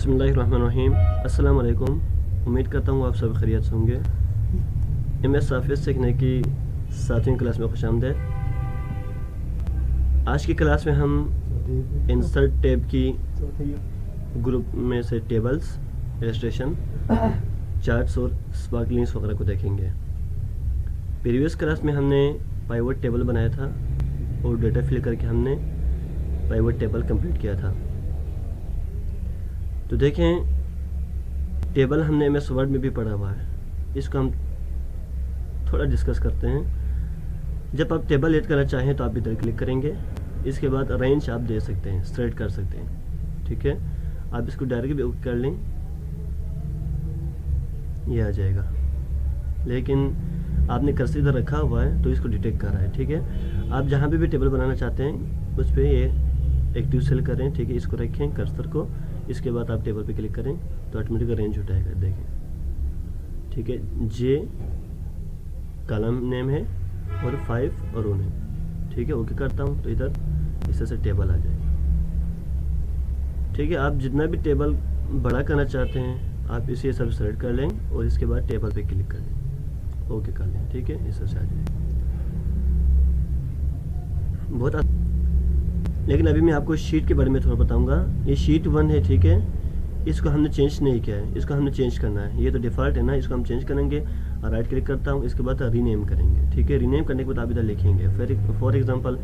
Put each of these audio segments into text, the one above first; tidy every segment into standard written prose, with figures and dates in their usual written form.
बिस्मिल्लाहिर्रहमानिर्रहीम। अस्सलाम वालेकुम। उम्मीद करता हूँ आप सब खैरियत से होंगे। MS ऑफिस सीखने की 7वीं क्लास में खुशामदीद। आज की क्लास में हम इंसर्ट टैब की ग्रुप में से टेबल्स, इलस्ट्रेशन, चार्ट्स और स्पार्कलिंग्स वगैरह को देखेंगे। प्रीवियस क्लास में हमने पाइवट टेबल बनाया था और डेटा फिल करके हमने पाइवट टेबल कंप्लीट किया था। तो देखें, टेबल हमने MS वर्ड में भी पढ़ा हुआ है, इसको हम थोड़ा डिस्कस करते हैं। जब आप टेबल ऐड करना चाहें तो आप इधर क्लिक करेंगे, इसके बाद रेंज आप दे सकते हैं, सेलेक्ट कर सकते हैं। ठीक है, आप इसको डायरेक्ट भी कर लें, ये आ जाएगा। लेकिन आपने कर्सर इधर रखा हुआ है तो इसको डिटेक्ट कर रहा है। ठीक है, आप जहाँ पे भी टेबल बनाना चाहते हैं उस पर ये एक्टिव सेल करें। ठीक है, इसको रखें कर्सर को, इसके बाद आप टेबल पे क्लिक करें तो ऑटोमेटिक रेंज उठाएगा। देखें, ठीक है, J कॉलम नेम है और 5 और रो नेम। ठीक है, ओके करता हूँ तो इधर इस तरह से टेबल आ जाएगा। ठीक है, आप जितना भी टेबल बड़ा करना चाहते हैं आप इसे सब सेलेक्ट कर लें और इसके बाद टेबल पे क्लिक कर लें, ओके कर लें। ठीक है, इस तरह से आ जाएगा, बहुत लेकिन अभी मैं आपको शीट के बारे में थोड़ा बताऊंगा। ये शीट 1 है। ठीक है, इसको हमने चेंज नहीं किया है, इसको हमने चेंज करना है। ये तो डिफ़ॉल्ट है ना, इसको हम चेंज करेंगे। राइट क्लिक करता हूँ, इसके बाद रीनेम करेंगे। ठीक है, रीनेम करने के बाद आप इधर लिखेंगे। फिर फॉर एग्जांपल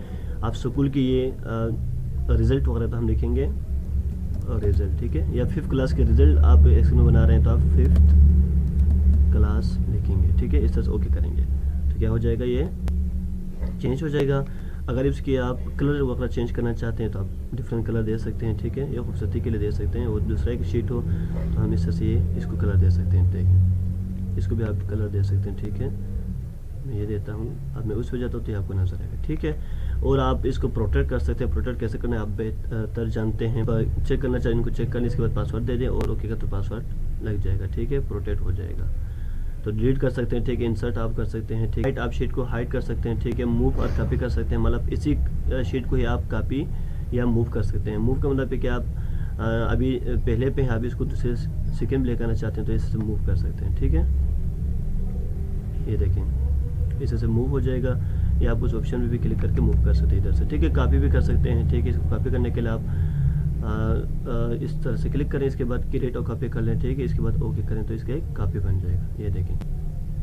आप स्कूल की ये रिज़ल्ट वगैरह तो हम लिखेंगे और रिज़ल्ट। ठीक है, या 5th क्लास के रिज़ल्ट आप एक्सेल में बना रहे हैं तो आप 5th क्लास लिखेंगे। ठीक है, इस तरह से ओके करेंगे तो क्या हो जाएगा, ये चेंज हो जाएगा। अगर इसकी आप कलर वगैरह चेंज करना चाहते हैं तो आप डिफरेंट कलर दे सकते हैं। ठीक है, या खूबसूरती के लिए दे सकते हैं। और दूसरा एक शीट हो तो हम इस तरह से इसको कलर दे सकते हैं। देखें, इसको भी आप कलर दे सकते हैं। ठीक है, मैं ये देता हूँ, अब मैं उस पर जाता हूँ तो ये आपको नजर आएगा। ठीक है, और आप इसको प्रोटेक्ट कर सकते हैं। प्रोटेक्ट कैसे करना है आप बेहतर जानते हैं। चेक करना चाहिए, इनको चेक करने, इसके बाद पासवर्ड दे दें और ओके का तो पासवर्ड लग जाएगा। ठीक है, प्रोटेक्ट हो जाएगा। तो डिलीट कर सकते हैं। ठीक है, इंसर्ट आप कर सकते हैं। ठीक है, आप शीट को हाइड कर सकते हैं। ठीक है, मूव और कॉपी कर सकते हैं, मतलब इसी शीट को ही आप कॉपी या मूव कर सकते हैं। मूव का मतलब है कि आप अभी पहले पे आप इसको दूसरे सेकंड में लेकर आना चाहते हैं तो इससे मूव कर सकते हैं। ठीक है, ये देखें, इस तरह से मूव हो जाएगा। या आप उस ऑप्शन में भी क्लिक करके मूव कर सकते हैं इधर से। ठीक है, कॉपी भी कर सकते हैं। ठीक है, इसको कॉपी करने के लिए आप इस तरह से क्लिक करें, इसके बाद क्रिएट और कॉपी कर लें। ठीक है, इसके बाद ओके करें तो इसका एक कॉपी बन जाएगा। ये देखें,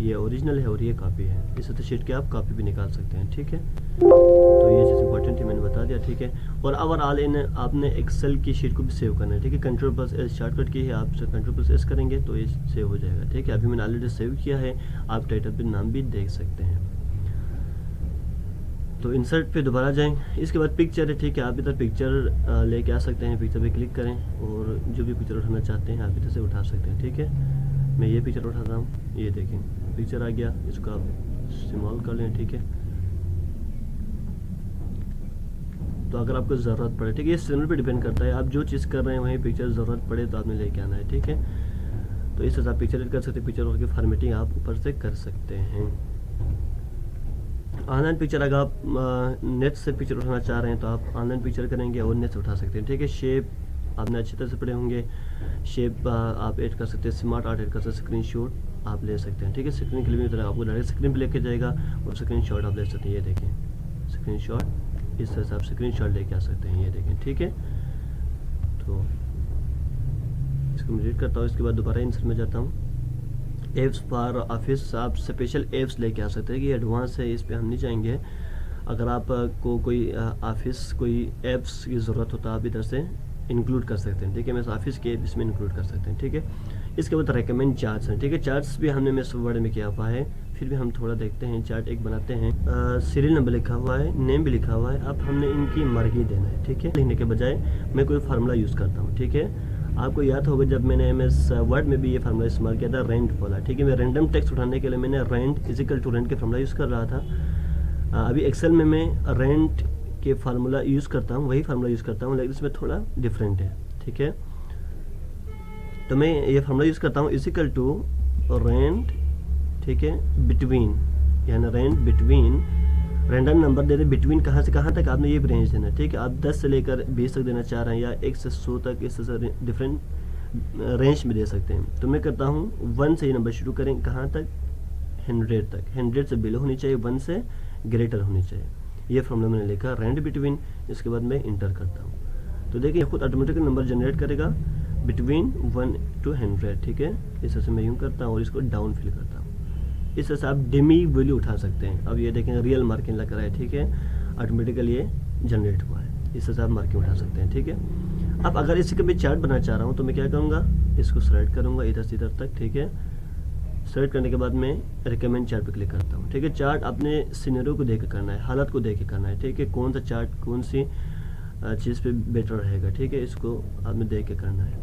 ये ओरिजिनल है और ये कॉपी है। इस तरह शीट के आप कॉपी भी निकाल सकते हैं। ठीक है, तो ये चीज़ इंपॉर्टेंट है, मैंने बता दिया। ठीक है, और ओवरऑल इन आपने एक्सेल की शीट को भी सेव करना है। ठीक है, Ctrl+S शॉर्टकट की है, आप Ctrl+S करेंगे तो ये सेव हो जाएगा। ठीक है, अभी मैंने ऑलरेडी सेव किया है, आप टाइटल पर नाम भी देख सकते हैं। तो इंसर्ट पे दोबारा जाएं, इसके बाद पिक्चर है। ठीक है, आप इधर पिक्चर लेके आ सकते हैं। पिक्चर पे क्लिक करें और जो भी पिक्चर उठाना चाहते हैं आप इधर से उठा सकते हैं। ठीक है, मैं ये पिक्चर उठाता हूँ, ये देखें पिक्चर आ गया, इसको आप स्मॉल कर लें। ठीक है, तो अगर आपको ज़रूरत पड़े, ठीक है, ये चैनल पे डिपेंड करता है, आप जो चीज़ कर रहे हैं वहीं पिक्चर ज़रूरत पड़े तो आपने लेके आना है। ठीक है, तो इस तरह से आप पिक्चर एड कर सकते हैं। पिक्चर की फॉर्मेटिंग आप ऊपर से कर सकते हैं। ऑनलाइन पिक्चर अगर आप नेट से पिक्चर उठाना चाह रहे हैं तो आप ऑनलाइन पिक्चर करेंगे और नेट से उठा सकते हैं। ठीक है, शेप आपने अच्छी तरह से पढ़े होंगे, शेप आप ऐड कर सकते हैं, स्मार्ट आर्ट ऐड कर सकते हैं, स्क्रीनशॉट आप ले सकते हैं। ठीक है, स्क्रीन के लिए भी आपको डायरेक्ट स्क्रीन पे लेके जाएगा और स्क्रीनशॉट आप ले सकते हैं। ये देखें स्क्रीनशॉट, इस तरह से आप स्क्रीनशॉट लेके आ सकते हैं। ये देखें, ठीक है, तो इसको मैं डिलीट करता हूँ। इसके बाद दोबारा इंसर्ट में जाता हूँ। एप्स फॉर ऑफिस, आप स्पेशल एप्स लेके आ सकते हैं कि एडवांस है, इस पे हम नहीं जाएंगे। अगर आपको कोई ऑफिस कोई एप्स की ज़रूरत हो तो आप इधर से इंक्लूड कर सकते हैं। ठीक है, मैं ऑफिस के एप इसमें इंक्लूड कर सकते हैं। ठीक है, इसके बाद रेकमेंड चार्ट्स हैं। ठीक है, चार्ट्स भी हमने MS वर्ड में किया हुआ है, फिर भी हम थोड़ा देखते हैं। चार्ट एक बनाते हैं, सीरियल नंबर लिखा हुआ है, नेम भी लिखा हुआ है। अब हमने इनकी मर्जी देना है। ठीक है, लिखने के बजाय मैं कोई फार्मूला यूज़ करता हूँ। ठीक है, आपको याद होगा जब मैंने MS वर्ड में भी ये फार्मूला इस्तेमाल किया था, रेंट वाला। ठीक है, मैं रैंडम टेक्स्ट उठाने के लिए मैंने रेंट इजिकल टू रेंट के फार्मूला यूज़ कर रहा था। अभी एक्सेल में मैं रेंट के फार्मूला यूज़ करता हूँ, वही फार्मूला यूज़ करता हूँ, लेकिन इसमें थोड़ा डिफरेंट है। ठीक है, तो मैं ये फार्मूला यूज़ करता हूँ इजिकल टू रेंट, ठीक है, बिटवीन, यानी रेंट बिटवीन, रैंडम नंबर दे दे, बिटवीन कहाँ से कहाँ तक आपने ये रेंज देना है। ठीक है, आप 10 से लेकर 20 तक देना चाह रहे हैं या 1 से 100 तक, इस तरह से डिफरेंट रेंज में दे सकते हैं। तो मैं करता हूँ 1 से ये नंबर शुरू करें, कहाँ तक, 100 तक। 100 से बिलो होनी चाहिए, 1 से ग्रेटर होनी चाहिए। ये फॉर्मूला मैंने लिखा, रेंज बिटवीन, इसके बाद मैं इंटर करता हूँ। तो देखिए खुद ऑटोमेटिकली नंबर जनरेट करेगा बिटवीन 1 to 100, ठीक है। इस तरह से मैं यूँ करता हूँ और इसको डाउन फिल करता हूँ। इस तरह से आप डेमी वैल्यू उठा सकते हैं। अब ये देखें रियल मार्किंग लग रहा है, ठीक है, ऑटोमेटिकली ये जनरेट हुआ है। इस तरह से आप मार्किंग उठा सकते हैं, ठीक है। अब अगर इसी का भी चार्ट बनाना चाह रहा हूँ तो मैं क्या करूँगा, इसको सेलेक्ट करूँगा इधर से इधर तक, ठीक है। सेलेक्ट करने के बाद मैं रिकमेंड चार्ट पे क्लिक करता हूँ, ठीक है। चार्ट अपने सिनेरियो को देख के करना है, हालत को देख के करना है, ठीक है। कौन सा चार्ट कौन सी चीज़ पे बेटर रहेगा, ठीक है, इसको आपने देख के करना है।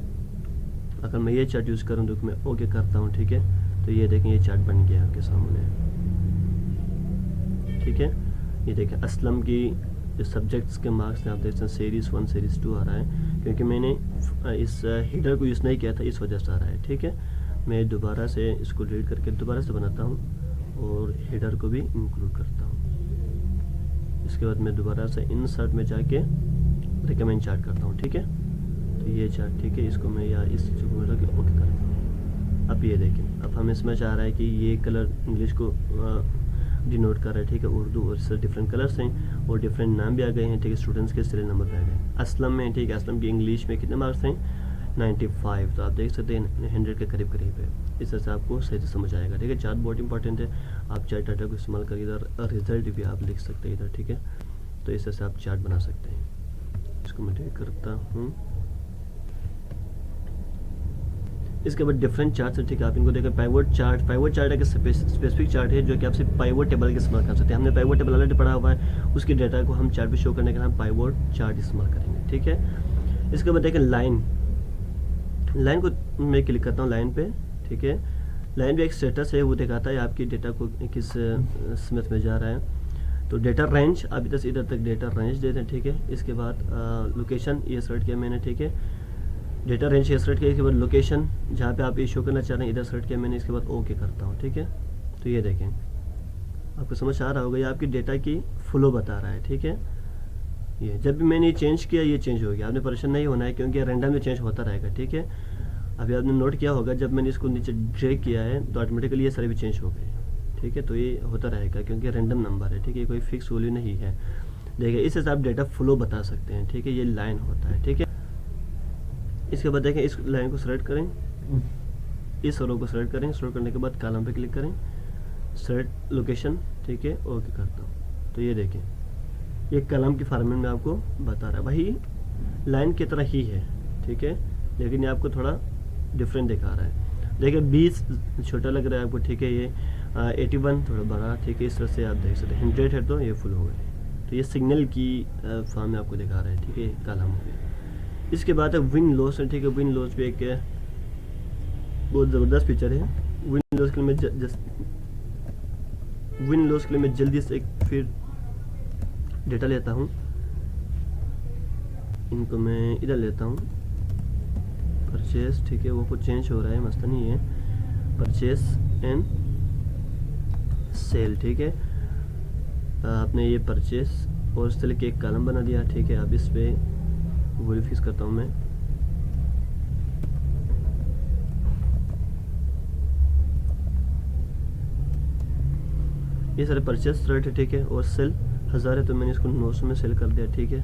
अगर मैं ये चार्ट यूज़ करूँ तो मैं ओके करता हूँ, ठीक है। तो ये देखें ये चार्ट बन गया आपके सामने, ठीक है। ये देखें असलम की जो सब्जेक्ट्स के मार्क्स हैं आप देख सकते हैं, सीरीज़ 1 सीरीज़ 2 आ रहा है, क्योंकि मैंने इस हेडर को यूज़ नहीं किया था, इस वजह से आ रहा है, ठीक है। मैं दोबारा से इसको डिलीट करके दोबारा से बनाता हूँ और हेडर को भी इंक्लूड करता हूँ। इसके बाद मैं दोबारा से इंसर्ट में जाके रिकमेंड चार्ट करता हूँ, ठीक है। तो ये चार्ट, ठीक है, इसको मैं या इस चीज़ को लगा के ओके करता हूँ। अब ये देखें, अब हमें समझ आ रहा है कि ये कलर इंग्लिश को डिनोट कर रहा है, ठीक है। उर्दू और इससे डिफरेंट कलर्स हैं और डिफरेंट नाम भी आ गए हैं, ठीक है। स्टूडेंट्स के सीरियल नंबर पे आ गए। असलम में, ठीक है, असलम की इंग्लिश में कितने मार्क्स हैं, 95। तो आप देख सकते हैं 100 के करीब करीब है। इस तरह से आपको सही से समझ आएगा, ठीक है। चार्ट बहुत इंपॉर्टेंट है, आप चार्ट डाटा को इस्तेमाल करके इधर रिजल्ट भी आप लिख सकते हैं इधर, ठीक है। तो इस तरह से आप चार्ट बना सकते हैं। इसको मैं डिलीट करता हूँ। इसके बाद डिफरेंट चार्ट है, ठीक है। आप इनको देखें, पाइवोट चार्ट एक स्पेसिफिक चार्ट है जो कि आपसे पाइवोट टेबल के इस्तेमाल कर सकते हैं। हमने पाइवोट टेबल ऑलरेडी पढ़ा हुआ है, उसके डाटा को हम चार्ट पे शो करने के लिए हम पाइवोट चार्ट इस्तेमाल करेंगे, ठीक है। इसके बाद देखें लाइन को मैं क्लिक करता हूँ लाइन पे, ठीक है। लाइन पे एक स्टेटस है, वो दिखाता है आपकी डेटा को किस स्मिथ में जा रहा है। तो डेटा रेंज, आप इधर से इधर तक डेटा रेंज देते हैं, ठीक है। इसके बाद लोकेशन ये सेलेक्ट किया मैंने, ठीक है। डेटा रेंज ये सेलेक्ट किया, इसके बाद लोकेशन जहाँ पे आप ये शो करना चाह रहे हैं इधर सेलेक्ट किया मैंने, इसके बाद ओके करता हूँ, ठीक है। तो ये देखें आपको समझ आ रहा होगा, ये आपकी डेटा की फ्लो बता रहा है, ठीक है। ये जब भी मैंने ये चेंज किया ये चेंज हो गया, आपने परेशान नहीं होना है क्योंकि रैंडम में चेंज होता रहेगा, ठीक है। अभी आपने नोट किया होगा जब मैंने इसको नीचे ड्रैग किया है तो ऑटोमेटिकली ये सारे भी चेंज हो गए, ठीक है। तो ये होता रहेगा क्योंकि रैंडम नंबर है, ठीक है, कोई फिक्स वैल्यू नहीं है। देखिए इस हिसाब डेटा फ्लो बता सकते हैं, ठीक है। ये लाइन होता है, ठीक है। इसके बाद देखें इस लाइन को सेलेक्ट करें, इस रो को सेलेक्ट करें, सेलेक्ट करने के बाद कॉलम पे क्लिक करें, सेलेक्ट लोकेशन, ठीक है, ओके करता हूँ। तो ये देखें ये कॉलम की फॉर्मेट में आपको बता रहा है, वही लाइन की तरह ही है, ठीक है, लेकिन ये आपको थोड़ा डिफरेंट दिखा रहा है। देखिए 20 छोटा लग रहा है आपको, ठीक है। ये 81 थोड़ा बड़ा, ठीक है। इस तरह से आप देख सकते हैं 100 है तो ये फुल हो गए। तो ये सिग्नल की फॉर्म में आपको दिखा रहा है, ठीक है, कॉलम हो गया। इसके बाद है विन लॉस है, ठीक है। विन लॉस पे एक बहुत ज़बरदस्त फीचर है। विन लॉस के लिए मैं जल्दी से एक फिर डेटा लेता हूँ, इनको मैं इधर लेता हूँ, परचेस, ठीक है। वो कुछ चेंज हो रहा है, मसला नहीं है, परचेस एंड सेल, ठीक है। आपने ये परचेस और सेल के एक कॉलम बना दिया, ठीक है। अब इस पे वही फिक्स करता हूँ मैं, ये सारे परचेस रेट है, ठीक है। और सेल 1000 है तो मैंने इसको 900 में सेल कर दिया, ठीक है।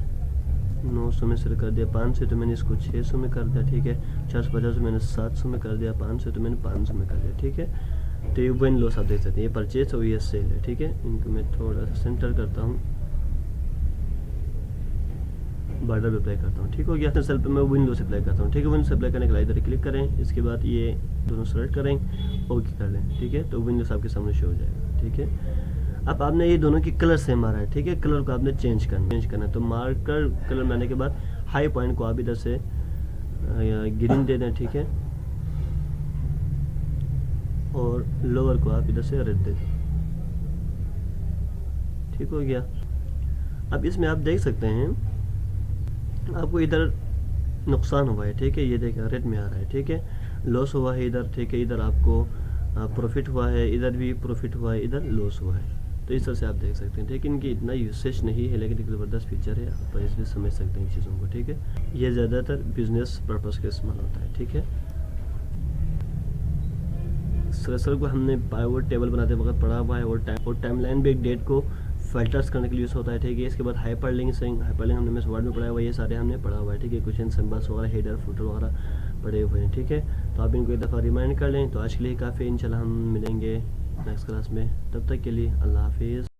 900 में सेल कर दिया। 500 तो मैंने इसको 600 में कर दिया, ठीक है। 450 मैंने 700 में कर दिया। 500 तो मैंने 500 में कर दिया, ठीक है। तो ये विन लॉस आप देख सकते हैं, ये परचेस और ये सेल है, ठीक है। इनको मैं थोड़ा सा सेंटर करता हूँ, बॉर्डर पे अप्लाई करता हूँ, ठीक हो गया। सेल पे मैं विन लॉस अप्लाई करता हूँ, ठीक है। विन लॉस अप्लाई करने के लिए इधर क्लिक करें, इसके बाद ये दोनों सेलेक्ट करें, ओके कर लें, ठीक है। तो विन लॉस आपके सामने शो हो जाएगा, ठीक है। अब आपने ये दोनों की कलर सेम मारा है, ठीक है। कलर को आपने चेंज करना है। तो मार्कर कलर बनाने के बाद हाई पॉइंट को आप इधर से ग्रीन दे दें, ठीक है। और लोअर को आप इधर से रेड दे दें, ठीक हो गया। अब इसमें आप देख सकते हैं आपको इधर नुकसान हुआ है, ठीक है। ये देखिए रेड में आ रहा है, ठीक है। लॉस हुआ है इधर, ठीक है। इधर आपको प्रॉफिट हुआ है, इधर भी प्रॉफिट हुआ है, इधर लॉस हुआ है, तो इस तरह से आप देख सकते हैं, ठीक है। इनकी इतना यूसेज नहीं है लेकिन एक ज़बरदस्त फीचर है, आप इसलिए समझ सकते हैं इन चीज़ों को, ठीक है। ये ज़्यादातर बिजनेस पर्पज़ के इस्तेमाल होता है, ठीक है। सर्सर को हमने पाइवट टेबल बनाते वक्त पढ़ा हुआ है, और टाइमलाइन भी एक डेट को फिल्टर्स करने के लिए यूज़ होता है, ठीक है। इसके बाद हाइपरलिंक हमने MS वर्ड में पढ़ा हुआ है, ये सारे हमने पढ़ा हुआ है, ठीक है। क्वेश्चन सिंबल्स वगैरह, हेडर फुटर वगैरह पढ़े हुए हैं, ठीक है। तो आप इनको एक दफ़ा रिमाइंड कर लें। तो आज के लिए काफ़ी, इंशाल्लाह हम मिलेंगे नेक्स्ट क्लास में, तब तक के लिए अल्लाह हाफिज़।